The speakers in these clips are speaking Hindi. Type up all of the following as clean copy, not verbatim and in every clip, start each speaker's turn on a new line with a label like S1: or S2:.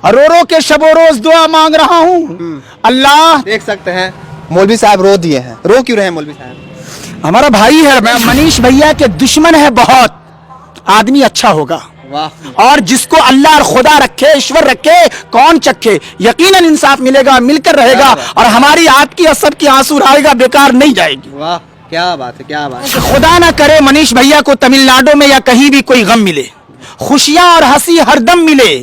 S1: रो रो के शबो रोज दुआ मांग रहा हूँ अल्लाह।
S2: देख सकते हैं मौलवी साहब रो दिए हैं। रो क्यों रहे हैं मौलवी साहब?
S1: हमारा भाई है, मैं मनीष भैया के दुश्मन है बहुत, आदमी अच्छा होगा।
S2: वाह।
S1: और जिसको अल्लाह और खुदा रखे, ईश्वर रखे, कौन चखे, यकीनन इंसाफ मिलेगा, मिलकर रहेगा और हमारी आपकी और सबकी आंसू आएगा बेकार नहीं जाएगी।
S2: वाह, क्या बात है, क्या बात है।
S1: खुदा ना करे मनीष भैया को तमिलनाडु में या कहीं भी कोई गम मिले, खुशियां और हंसी हरदम मिले।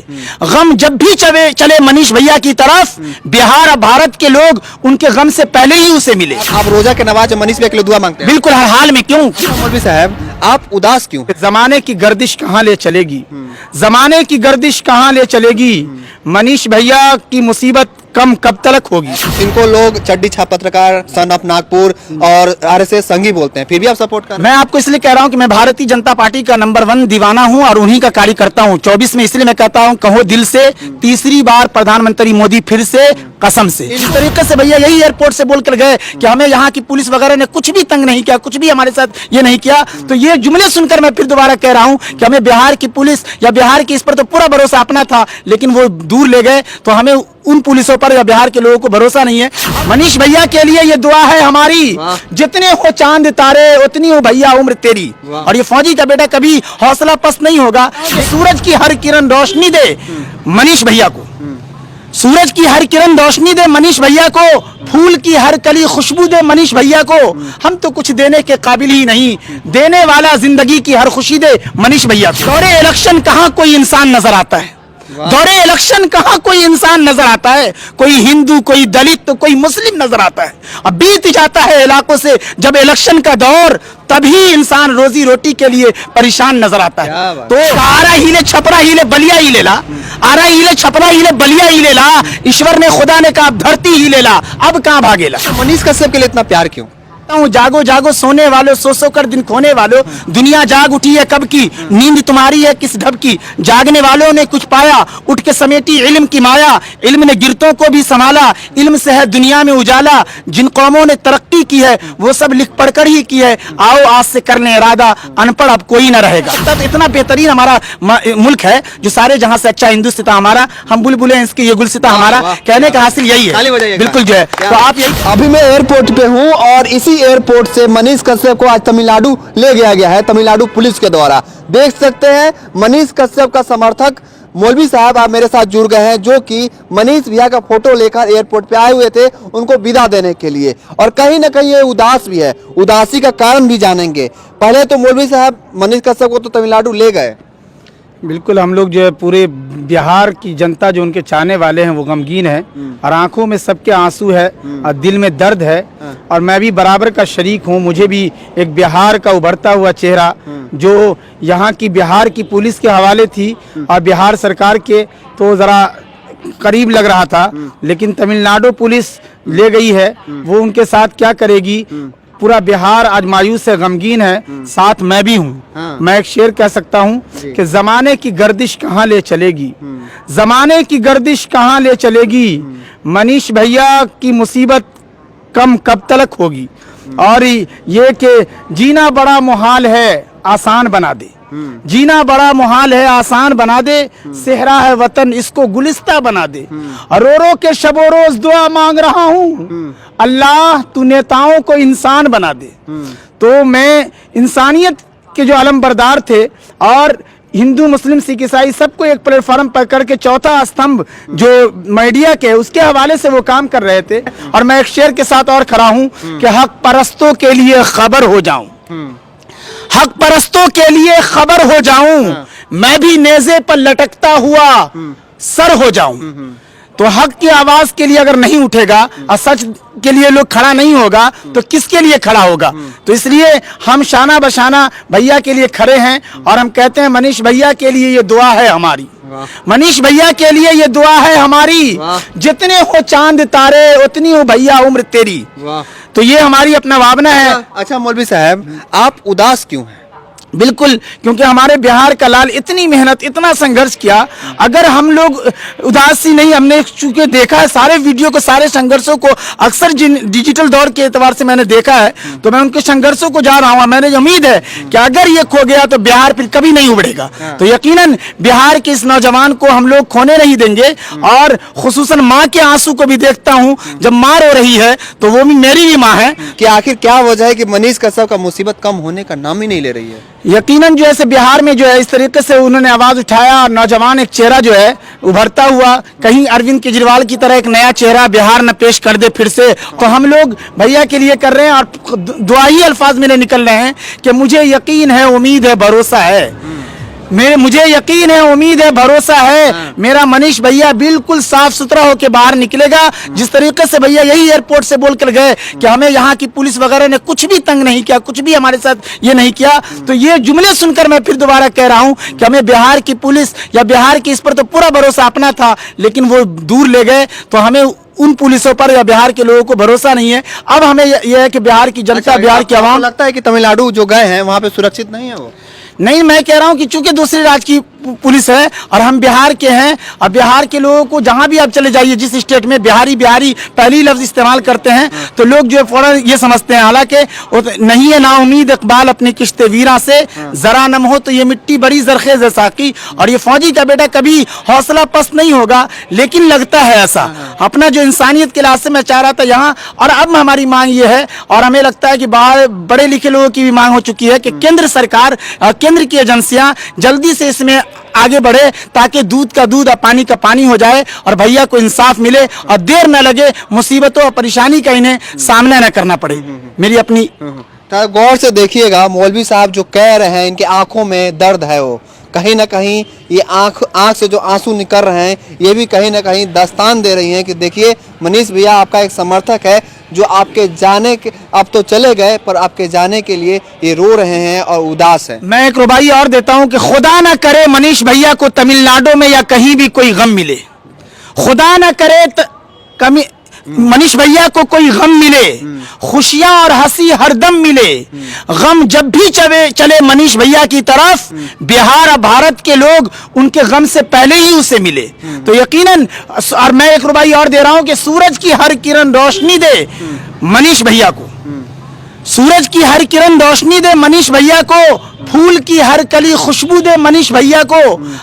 S1: गम जब भी चले मनीष भैया की तरफ, बिहार और भारत के लोग उनके गम से पहले ही उसे मिले।
S2: आप रोजा के नवाज मनीष भैया के लिए दुआ मांगते हैं?
S1: बिल्कुल, हर हाल में। क्यों
S2: मौलवी साहब आप उदास क्यों?
S1: जमाने की गर्दिश कहाँ ले चलेगी, जमाने की गर्दिश कहाँ ले चलेगी, मनीष भैया की मुसीबत कम कब तक होगी।
S2: इनको लोग चड्डी छाप पत्रकार, सन ऑफ नागपुर और आरएसएस संघी बोलते हैं, फिर भी आप सपोर्ट कर रहे हैं?
S1: मैं आपको इसलिए कह रहा हूं कि मैं भारतीय जनता पार्टी का नंबर 1 दीवाना हूं और उन्हीं का कार्यकर्ता हूं। 24 में इसलिए मैं कहता हूं, कहो दिल से, तीसरी बार प्रधानमंत्री मोदी फिर से, कसम से। इस तरीके से भैया यही एयरपोर्ट से बोलकर गए कि हमें यहाँ की पुलिस वगैरह ने कुछ भी तंग नहीं किया, कुछ भी हमारे साथ ये नहीं किया। तो ये जुमले सुनकर मैं फिर दोबारा कह रहा हूं कि हमें बिहार की पुलिस या बिहार की इस पर तो पूरा भरोसा अपना था, लेकिन वो दूर ले गए तो हमें उन पुलिसों पर या बिहार के लोगों को भरोसा नहीं है। मनीष भैया के लिए ये दुआ है हमारी, जितने हो चांद तारे उतनी हो भैया उम्र तेरी। और ये फौजी का बेटा कभी हौसला पस्त नहीं होगा। सूरज की हर किरण रोशनी दे मनीष भैया को, सूरज की हर किरण रोशनी दे मनीष भैया को, फूल की हर कली खुशबू दे मनीष भैया को। हम तो कुछ देने के काबिल ही नहीं, देने वाला जिंदगी की हर खुशी दे मनीष भैया को। दौरे इलेक्शन कहाँ कोई इंसान नजर आता है, दौरे इलेक्शन कहाँ कोई इंसान नजर आता है, कोई हिंदू, कोई दलित, तो कोई मुस्लिम नजर आता है। अब बीत जाता है इलाकों से जब इलेक्शन का दौर, तभी इंसान रोजी रोटी के लिए परेशान नजर आता है। तो आरा हिले छपरा हिले बलिया ही ले ला, आरा हिले छपरा हिले बलिया ही ले ला, ईश्वर ने खुदा ने कहा धरती ही ले ला, अब कहाँ भागेला।
S2: मनीष कश्यप के लिए इतना प्यार क्यों?
S1: जागो जागो सोने वालों, सो कर दिन खोने वालों, दुनिया जाग उठी है कब की, नींद तुम्हारी है किस ढब की। जागने वालों ने कुछ पाया, उठ के समेटी इल्म की माया, इल्म ने गिरतों को भी संभाला, इल्म से है दुनिया में उजाला। जिन कौमों ने तरक्की की है वो सब लिख पढ़कर ही की है, आओ आज से कर लें इरादा, अनपढ़ अब कोई न रहेगा। तब इतना बेहतरीन हमारा मुल्क है जो सारे जहां से अच्छा हिंदुस्तान हमारा, हम बुलबुलें इसके ये गुलसिता हमारा, कहने का हासिल यही है। बिल्कुल जो है, तो आप यही।
S2: अभी मैं एयरपोर्ट पे हूँ और इसी एयरपोर्ट से मनीष कश्यप को आज तमिलनाडु ले गया है तमिलनाडु पुलिस के द्वारा। देख सकते हैं मनीष कश्यप का समर्थक मौलवी साहब आप मेरे साथ जुड़ गए हैं, जो कि मनीष भैया का फोटो लेकर एयरपोर्ट पे आए हुए थे उनको विदा देने के लिए। और कहीं ना कहीं ये उदास भी है, उदासी का कारण भी जानेंगे। पहले तो मौलवी साहब मनीष कश्यप को तो तमिलनाडु ले गए।
S1: बिल्कुल, हम लोग जो है पूरे बिहार की जनता जो उनके चाहने वाले हैं वो गमगीन है और आंखों में सबके आंसू है और दिल में दर्द है। और मैं भी बराबर का शरीक हूँ, मुझे भी एक बिहार का उभरता हुआ चेहरा जो यहाँ की बिहार की पुलिस के हवाले थी और बिहार सरकार के, तो ज़रा करीब लग रहा था, लेकिन तमिलनाडु पुलिस ले गई है। वो उनके साथ क्या करेगी, पूरा बिहार आज मायूस है, गमगीन है, साथ मैं भी हूँ। मैं एक शेर कह सकता हूँ कि जमाने की गर्दिश कहाँ ले चलेगी, जमाने की गर्दिश कहाँ ले चलेगी, मनीष भैया की मुसीबत कम कब तक होगी। और ये कि जीना बड़ा मुहाल है आसान बना दे, जीना बड़ा मुहाल है आसान बना दे, सेहरा है वतन इसको गुलिस्ता बना दे। और रो रो के शबो रोज दुआ मांग रहा हूँ अल्लाह तू नेताओं को इंसान बना दे। तो मैं इंसानियत के जो अलमबरदार थे और हिंदू मुस्लिम सिख ईसाई सबको एक प्लेटफॉर्म पर करके चौथा स्तंभ जो मीडिया के उसके हवाले से वो काम कर रहे थे। और मैं एक शेर के साथ और खड़ा हूँ कि हक परस्तों के लिए खबर हो जाऊं, हक परस्तों के लिए खबर हो जाऊं, मैं भी नेज़े पर लटकता हुआ सर हो जाऊं। तो हक की आवाज के लिए अगर नहीं उठेगा और सच के लिए लोग खड़ा नहीं होगा तो किसके लिए खड़ा होगा। तो इसलिए हम शाना बशाना भैया के लिए खड़े हैं और हम कहते हैं मनीष भैया के लिए ये दुआ है हमारी, मनीष भैया के लिए ये दुआ है हमारी, जितने हो चांद तारे उतनी हो भैया उम्र तेरी। तो ये हमारी अपना भावना है।
S2: अच्छा मौलवी साहब आप उदास क्यों हैं?
S1: बिल्कुल, क्योंकि हमारे बिहार का लाल इतनी मेहनत, इतना संघर्ष किया। अगर हम लोग उदासी नहीं, हमने चूंकि देखा है सारे वीडियो को, सारे संघर्षों को, अक्सर जिन डिजिटल दौर के एतबार से मैंने देखा है, तो मैं उनके संघर्षों को जा रहा हूँ। मैंने उम्मीद है कि अगर ये खो गया तो बिहार फिर कभी नहीं उभरेगा। तो यकीनन बिहार के इस नौजवान को हम लोग खोने नहीं देंगे। और खुसूसन माँ के आंसू को भी देखता हूँ, जब माँ रो रही है तो वो भी मेरी भी माँ है।
S2: कि आखिर क्या वजह है कि मनीष कश्यप का मुसीबत कम होने का नाम ही नहीं ले रही है?
S1: यकीनन जो है बिहार में जो है इस तरीके से उन्होंने आवाज उठाया और नौजवान एक चेहरा जो है उभरता हुआ, कहीं अरविंद केजरीवाल की तरह एक नया चेहरा बिहार में पेश कर दे फिर से, तो हम लोग भैया के लिए कर रहे हैं। और दुआ ही अल्फाज मेरे निकल रहे हैं कि मुझे यकीन है, उम्मीद है, भरोसा है, मुझे यकीन है, उम्मीद है, भरोसा है, मेरा मनीष भैया बिल्कुल साफ सुथरा होकर बाहर निकलेगा। जिस तरीके से भैया यही एयरपोर्ट से बोल कर गए कि हमें यहाँ की पुलिस वगैरह ने कुछ भी तंग नहीं किया, कुछ भी हमारे साथ ये नहीं किया, तो ये जुमले सुनकर मैं फिर दोबारा कह रहा हूँ कि हमें बिहार की पुलिस या बिहार की इस पर तो पूरा भरोसा अपना था, लेकिन वो दूर ले गए, तो हमें उन पुलिसों पर या बिहार के लोगों को भरोसा नहीं है। अब हमें यह है कि बिहार की जनता, बिहार की आवाम,
S2: लगता है कि तमिलनाडु जो गए हैं वहाँ पे सुरक्षित नहीं है वो?
S1: नहीं, मैं कह रहा हूं कि चूंकि दूसरे राज्य की पुलिस है और हम बिहार के हैं, और बिहार के लोगों को जहां भी आप चले जाइए, जिस स्टेट में बिहारी बिहारी पहली लफ्ज इस्तेमाल करते हैं, तो लोग जो है फौरन ये समझते हैं। हालांकि वो नहीं है ना उम्मीद इकबाल अपनी किश्ते वीरा से, जरा नम हो तो ये मिट्टी बड़ी जरखेज है साकी। और ये फौजी का बेटा कभी हौसला पस्त नहीं होगा, लेकिन लगता है ऐसा। अपना जो इंसानियत के लिहाज से मैं चाह रहा था यहाँ, और अब हमारी मांग ये है, और हमें लगता है कि बाहर बड़े लिखे लोगों की भी मांग हो चुकी है कि केंद्र सरकार, केंद्र की एजेंसियां जल्दी से इसमें आगे बढ़े, ताकि दूध का दूध और पानी का पानी हो जाए और भैया को इंसाफ मिले और देर न लगे, मुसीबतों और परेशानी का इन्हें सामना न करना पड़े। मेरी अपनी
S2: गौर से देखिएगा, मौलवी साहब जो कह रहे हैं, इनकी आंखों में दर्द है, वो कहीं ना कहीं ये आंख से जो आंसू निकल रहे हैं, ये भी कहीं ना कहीं दास्तान दे रही हैं कि देखिए मनीष भैया आपका एक समर्थक है जो आपके जाने के, अब तो चले गए, पर आपके जाने के लिए ये रो रहे हैं और उदास है।
S1: मैं एक रुबाई और देता हूं कि खुदा ना करे मनीष भैया को तमिलनाडु में या कहीं भी कोई गम मिले, खुदा ना करे कमी मनीष भैया को कोई गम मिले, खुशियां और हंसी हरदम मिले। गम जब भी चले मनीष भैया की तरफ, बिहार और भारत के लोग उनके गम से पहले ही उसे मिले। तो यकीनन, और मैं एक रुबाई और दे रहा हूं कि सूरज की हर किरण रोशनी दे मनीष भैया को, सूरज की हर किरण रोशनी दे मनीष भैया को, फूल की हर कली खुशबू दे मनीष भैया को।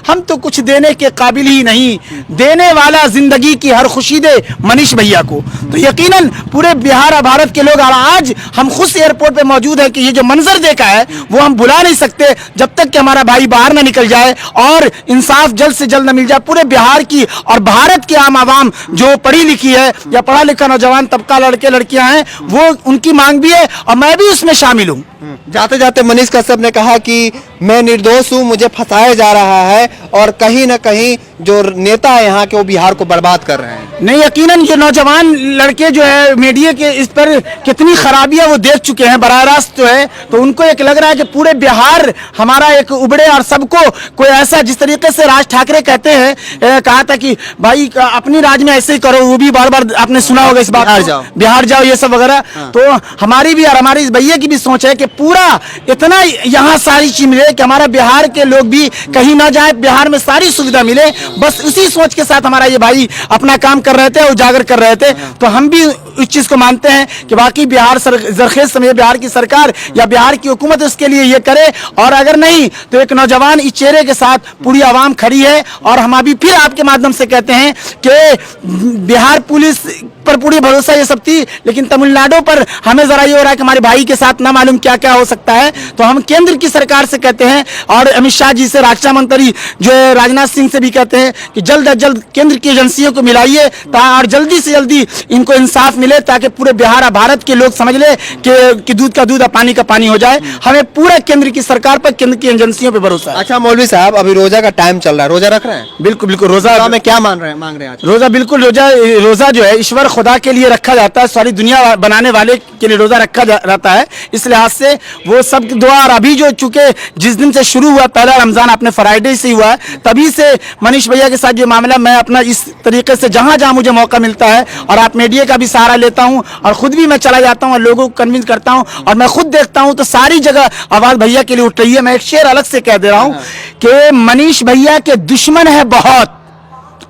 S1: हम तो कुछ देने के काबिल ही नहीं, देने वाला जिंदगी की हर खुशी दे मनीष भैया को। तो यकीनन पूरे बिहार और भारत के लोग, और आज हम खुद एयरपोर्ट पे मौजूद है कि ये जो मंजर देखा है वो हम भुला नहीं सकते जब तक कि हमारा भाई बाहर ना निकल जाए और इंसाफ जल्द से जल्द न मिल जाए। पूरे बिहार की और भारत की आम आवाम जो पढ़ी लिखी है या पढ़ा लिखा नौजवान तबका, लड़के लड़कियां हैं, वो उनकी मांग भी है और मैं भी उसमें शामिल हूँ।
S2: जाते जाते मनीष कश्यप ने कहा कि मैं निर्दोष हूं, मुझे फंसाया जा रहा है, और कहीं ना कहीं जो नेता है यहाँ के वो बिहार को बर्बाद कर रहे हैं।
S1: नहीं, यकीनन ये नौजवान लड़के जो है मीडिया के इस पर कितनी खराबियां वो देख चुके हैं बराह रास्त जो है, तो उनको एक लग रहा है कि पूरे बिहार हमारा एक उबड़े और सबको कोई ऐसा, जिस तरीके से राज ठाकरे कहते हैं, कहा था कि भाई अपनी राज में ऐसे ही करो, वो भी बार बार आपने सुना होगा इस बात, बिहार जाओ ये सब वगैरह। तो हमारी भी और हमारी इस भैया की भी सोच है कि पूरा इतना यहाँ सारी चीज मिले कि हमारा बिहार के लोग भी कहीं ना जाए, बिहार में सारी सुविधा मिले। बस उसी सोच के साथ हमारा ये भाई अपना काम कर रहे थे, उजागर कर रहे थे। तो हम भी इस चीज को मानते हैं कि बाकी बिहार जरखेज समय बिहार की सरकार या बिहार की हुकूमत उसके लिए ये करे, और अगर नहीं तो एक नौजवान इस चेहरे के साथ पूरी आवाम खड़ी है। और हम अभी फिर आपके माध्यम से कहते हैं कि बिहार पुलिस पर पूरी भरोसा ये सब थी, लेकिन तमिलनाडु पर हमें जरा ये हो रहा है कि हमारे भाई के साथ ना मालूम क्या क्या हो सकता है। तो हम केंद्र की सरकार से कहते हैं और अमित शाह जी से, रक्षा मंत्री जो है राजनाथ सिंह से भी कहते हैं कि जल्द अज जल्द केंद्र की एजेंसियों को मिलाइए और जल्दी से जल्दी इनको इंसाफ मिले, ताकि पूरे बिहार और भारत के लोग समझ ले कि दूध का दूध और पानी का पानी हो जाए। हमें पूरा केंद्र की सरकार पर, केंद्र की एजेंसियों पर भरोसा है।
S2: अच्छा मौलवी साहब, अभी रोजा का टाइम चल रहा है, रोजा रख रहे हैं?
S1: बिल्कुल बिल्कुल, रोजा
S2: में क्या मांग रहे हैं आज?
S1: रोजा बिल्कुल, रोजा जो है ईश्वर खुदा के लिए रखा जाता है, सारी दुनिया बनाने वाले के लिए रोजा रखा जाता है। इस लिहाज से थे वो सब दुआ, और अभी जो चूंकि जिस दिन से शुरू हुआ पहला रमजान अपने फ्राइडे से हुआ है, तभी से मनीष भैया के साथ जो मामला, मैं अपना इस तरीके से जहां जहां मुझे मौका मिलता है और आप मीडिया का भी सहारा लेता हूं और खुद भी मैं चला जाता हूं और लोगों को कन्विंस करता हूं और मैं खुद देखता हूं तो सारी जगह आवाज भैया के लिए उठ रही है। मैं एक शेर अलग से कह दे रहा हूं कि मनीष भैया के दुश्मन है बहुत,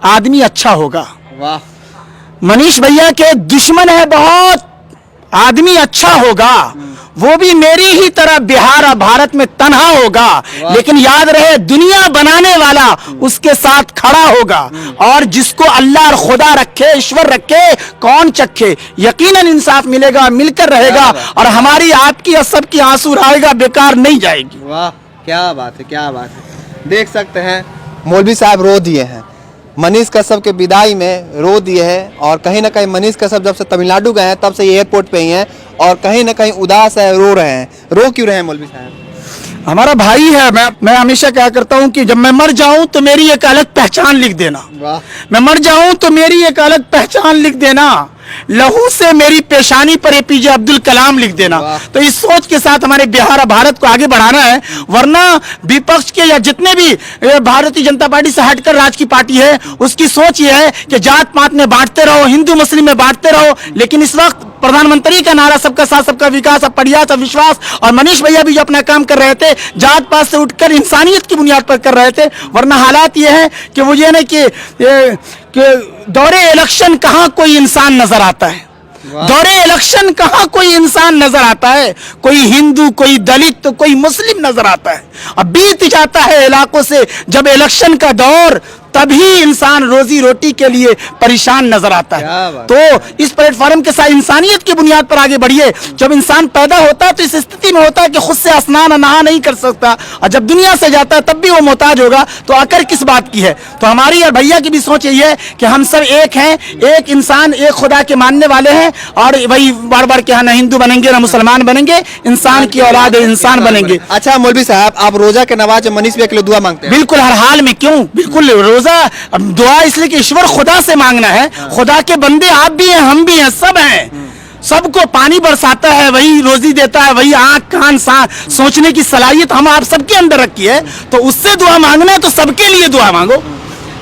S1: आदमी अच्छा होगा।
S2: वाह,
S1: मनीष भैया के दुश्मन है बहुत, आदमी अच्छा होगा। वो भी मेरी ही तरह बिहार और भारत में तन्हा होगा, लेकिन याद रहे दुनिया बनाने वाला उसके साथ खड़ा होगा। और जिसको अल्लाह और खुदा रखे, ईश्वर रखे, कौन चखे, यकीनन इंसाफ मिलेगा, मिलकर रहेगा और हमारी आपकी और सबकी आंसू रहेगा बेकार नहीं जाएगी।
S2: वाह, क्या बात है, क्या बात है। देख सकते हैं मौलवी साहब रो दिए हैं, मनीष कश्यप के विदाई में रो दिए हैं। और कहीं ना कहीं मनीष कश्यप जब से तमिलनाडु गए हैं तब से ये एयरपोर्ट पे ही हैं और कहीं ना कहीं उदास है, रो रहे हैं। रो क्यों रहे हैं मौलवी साहब?
S1: हमारा भाई है। मैं हमेशा क्या करता हूं कि जब मैं मर जाऊं तो मेरी एक अलग पहचान लिख देना।
S2: वाह,
S1: मैं मर जाऊं तो मेरी एक अलग पहचान लिख देना, लहू से मेरी पेशानी पर एपीजे अब्दुल कलाम लिख देना। तो इस सोच के साथ हमारे बिहार और भारत को आगे बढ़ाना है, वरना विपक्ष के या जितने भी भारतीय जनता पार्टी से हटकर राज की पार्टी है उसकी सोच ये है कि जात पात में बांटते रहो, हिंदू मुस्लिम में बांटते रहो। लेकिन इस वक्त प्रधानमंत्री का नारा सबका साथ सबका विकास, अब बढ़िया सब विश्वास, और मनीष भैया भी जो अपना काम कर रहे थे जात पात से उठकर इंसानियत की बुनियाद पर कर रहे थे। वरना हालात ये है कि मुझे ना कि दौरे इलेक्शन कहां कोई इंसान नजर आता है, दौरे इलेक्शन कहां कोई इंसान नजर आता है, कोई हिंदू, कोई दलित, तो कोई मुस्लिम नजर आता है। अब बीत जाता है इलाकों से जब इलेक्शन का दौर, तभी इंसान रोजी रोटी के लिए परेशान नजर आता है। तो इस प्लेटफॉर्म के साथ इंसानियत की बुनियाद पर आगे बढ़िए। जब इंसान पैदा होता है तो इस स्थिति में होता है कि खुद से स्नान नहा नहीं कर सकता, और जब दुनिया से जाता है तब भी वो मोहताज होगा, तो आखिर किस बात की है। तो हमारी और भैया की भी सोच यही है कि हम सब एक हैं, एक इंसान, एक खुदा के मानने वाले हैं, और वही बार बार क्या ना हिंदू बनेंगे ना मुसलमान बनेंगे, इंसान की औलाद है, इंसान बनेंगे।
S2: अच्छा मौलवी साहब, आप रोजा के नमाज मनीष भैया के लिए दुआ मांगते हैं?
S1: बिल्कुल, हर हाल में। क्यों? बिल्कुल, रोजा दुआ इसलिए कि ईश्वर खुदा से मांगना है। खुदा के बंदे आप भी हैं, हम भी हैं, सब हैं। सबको पानी बरसाता है, वही रोजी देता है, वही आंख कान सोचने की सलाहियत हम आप सबके अंदर रखी है। तो उससे दुआ मांगना है तो सबके लिए दुआ मांगो।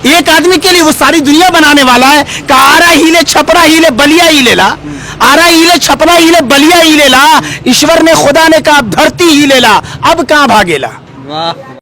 S1: एक आदमी के लिए वो सारी दुनिया बनाने वाला है। कहा आरा हिले, छपरा हिले, बलिया हिले ला, आरा हिले, छपरा हिले, बलिया हिले ला। ईश्वर ने, खुदा ने कहा धरती हिले ला, अब कहां भागेला।
S2: वाह।